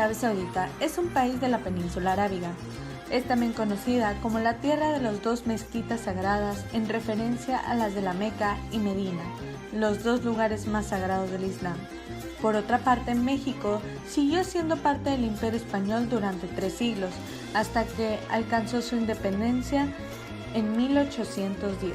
Arabia Saudita es un país de la península arábiga. Es también conocida como la tierra de las dos mezquitas sagradas en referencia a las de la Meca y Medina, los dos lugares más sagrados del Islam. Por otra parte, México siguió siendo parte del Imperio Español durante 3 siglos, hasta que alcanzó su independencia en 1810.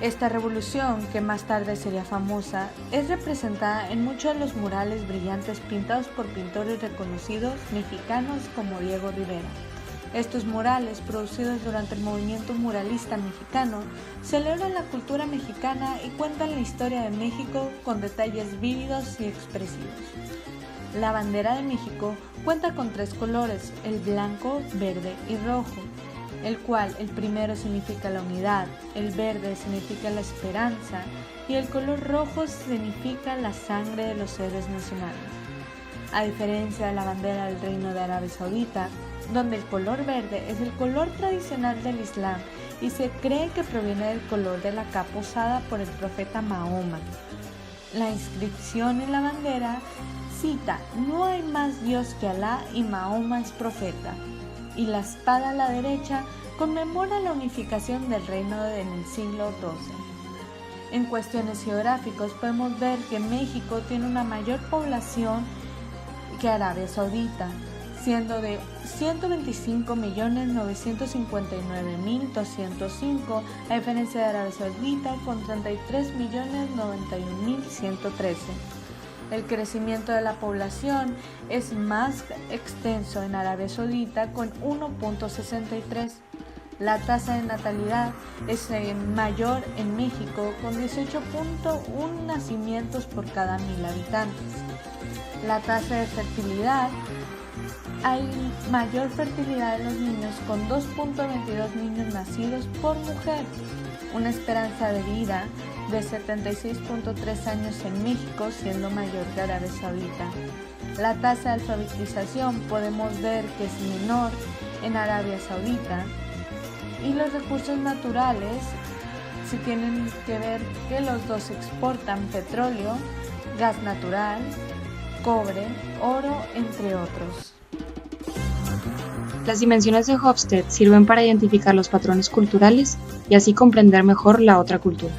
Esta revolución, que más tarde sería famosa, es representada en muchos de los murales brillantes pintados por pintores reconocidos mexicanos como Diego Rivera. Estos murales, producidos durante el movimiento muralista mexicano, celebran la cultura mexicana y cuentan la historia de México con detalles vívidos y expresivos. La bandera de México cuenta con 3 colores, el blanco, verde y rojo, el cual el primero significa la unidad, el verde significa la esperanza y el color rojo significa la sangre de los héroes nacionales. A diferencia de la bandera del Reino de Arabia Saudita, donde el color verde es el color tradicional del Islam y se cree que proviene del color de la capa usada por el profeta Mahoma. La inscripción en la bandera cita: "No hay más Dios que Alá y Mahoma es profeta", y la espada a la derecha conmemora la unificación del reino en el siglo XII. En cuestiones geográficas podemos ver que México tiene una mayor población que Arabia Saudita, siendo de 125.959.205, a diferencia de Arabia Saudita con 33.091.113. El crecimiento de la población es más extenso en Arabia Saudita con 1.63. La tasa de natalidad es mayor en México con 18.1 nacimientos por cada 1.000 habitantes. La tasa de fertilidad, hay mayor fertilidad de los niños con 2.22 niños nacidos por mujer. Una esperanza de vida de 76.3 años en México, siendo mayor que Arabia Saudita. La tasa de alfabetización podemos ver que es menor en Arabia Saudita. Y los recursos naturales, se tienen que ver que los dos exportan petróleo, gas natural, cobre, oro, entre otros. Las dimensiones de Hofstede sirven para identificar los patrones culturales y así comprender mejor la otra cultura.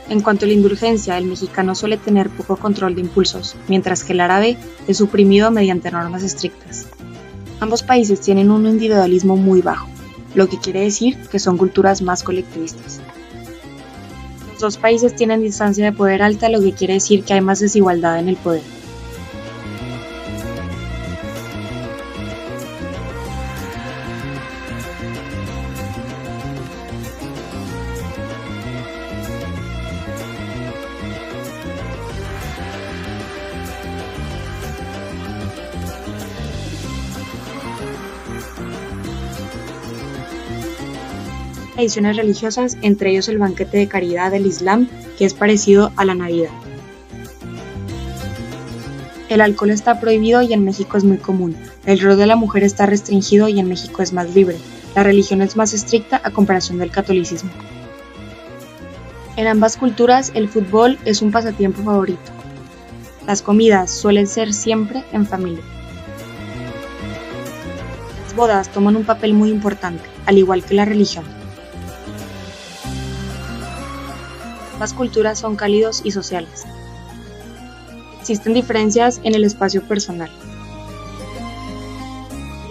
En cuanto a la indulgencia, el mexicano suele tener poco control de impulsos, mientras que el árabe es suprimido mediante normas estrictas. Ambos países tienen un individualismo muy bajo, lo que quiere decir que son culturas más colectivistas. Los dos países tienen distancia de poder alta, lo que quiere decir que hay más desigualdad en el poder. Tradiciones religiosas, entre ellos el banquete de caridad del Islam, que es parecido a la Navidad. El alcohol está prohibido y en México es muy común. El rol de la mujer está restringido y en México es más libre. La religión es más estricta a comparación del catolicismo. En ambas culturas, el fútbol es un pasatiempo favorito. Las comidas suelen ser siempre en familia. Las bodas toman un papel muy importante, al igual que la religión. Ambas culturas son cálidos y sociales. Existen diferencias en el espacio personal.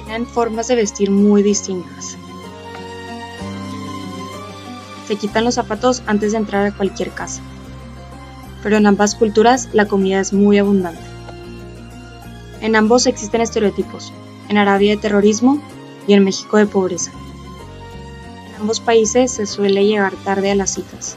Tienen formas de vestir muy distintas. Se quitan los zapatos antes de entrar a cualquier casa. Pero en ambas culturas la comida es muy abundante. En ambos existen estereotipos. En Arabia de terrorismo y en México de pobreza. En ambos países se suele llegar tarde a las citas.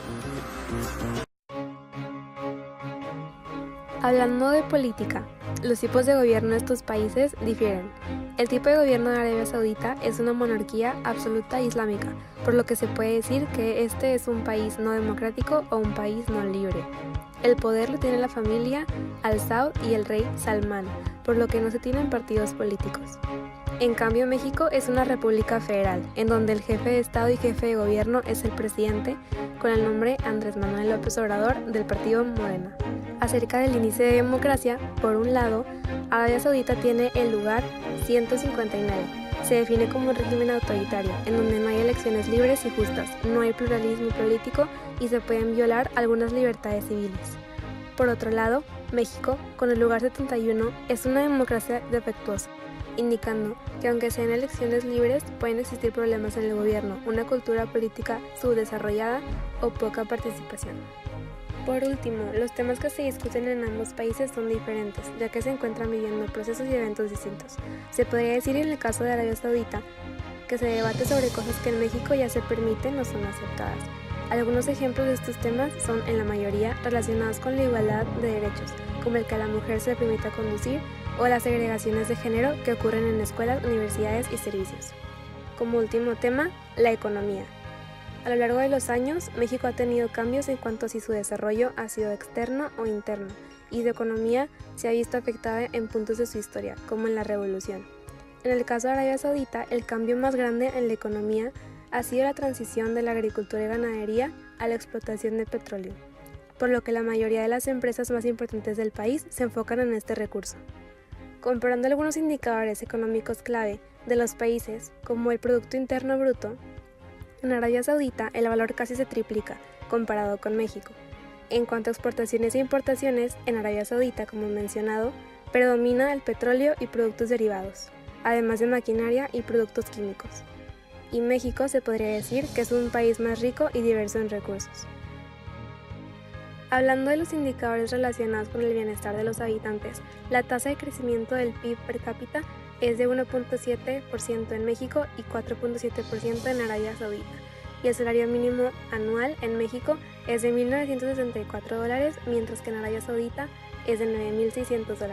Hablando de política, los tipos de gobierno de estos países difieren. El tipo de gobierno de Arabia Saudita es una monarquía absoluta islámica, por lo que se puede decir que este es un país no democrático o un país no libre. El poder lo tiene la familia Al Saud y el rey Salmán, por lo que no se tienen partidos políticos. En cambio, México es una república federal, en donde el jefe de Estado y jefe de gobierno es el presidente, con el nombre Andrés Manuel López Obrador del partido Morena. Acerca del índice de democracia, por un lado, Arabia Saudita tiene el lugar 159. Se define como un régimen autoritario, en donde no hay elecciones libres y justas, no hay pluralismo político y se pueden violar algunas libertades civiles. Por otro lado, México, con el lugar 71, es una democracia defectuosa, indicando que aunque sean elecciones libres, pueden existir problemas en el gobierno, una cultura política subdesarrollada o poca participación. Por último, los temas que se discuten en ambos países son diferentes, ya que se encuentran viviendo procesos y eventos distintos. Se podría decir en el caso de Arabia Saudita que se debate sobre cosas que en México ya se permiten o son aceptadas. Algunos ejemplos de estos temas son, en la mayoría, relacionados con la igualdad de derechos, como el que a la mujer se le permita conducir o las segregaciones de género que ocurren en escuelas, universidades y servicios. Como último tema, la economía. A lo largo de los años, México ha tenido cambios en cuanto a si su desarrollo ha sido externo o interno, y su economía se ha visto afectada en puntos de su historia, como en la Revolución. En el caso de Arabia Saudita, el cambio más grande en la economía ha sido la transición de la agricultura y ganadería a la explotación de petróleo, por lo que la mayoría de las empresas más importantes del país se enfocan en este recurso. Comparando algunos indicadores económicos clave de los países, como el Producto Interno Bruto, en Arabia Saudita el valor casi se triplica comparado con México. En cuanto a exportaciones e importaciones, en Arabia Saudita, como mencionado, predomina el petróleo y productos derivados, además de maquinaria y productos químicos. Y México se podría decir que es un país más rico y diverso en recursos. Hablando de los indicadores relacionados con el bienestar de los habitantes, la tasa de crecimiento del PIB per cápita es de 1.7% en México y 4.7% en Arabia Saudita, y el salario mínimo anual en México es de $1.964, mientras que en Arabia Saudita es de $9.600.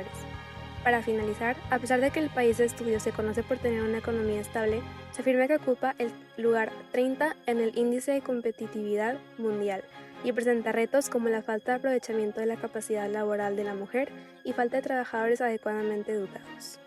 Para finalizar, a pesar de que el país de estudio se conoce por tener una economía estable, se afirma que ocupa el lugar 30 en el índice de competitividad mundial y presenta retos como la falta de aprovechamiento de la capacidad laboral de la mujer y falta de trabajadores adecuadamente educados.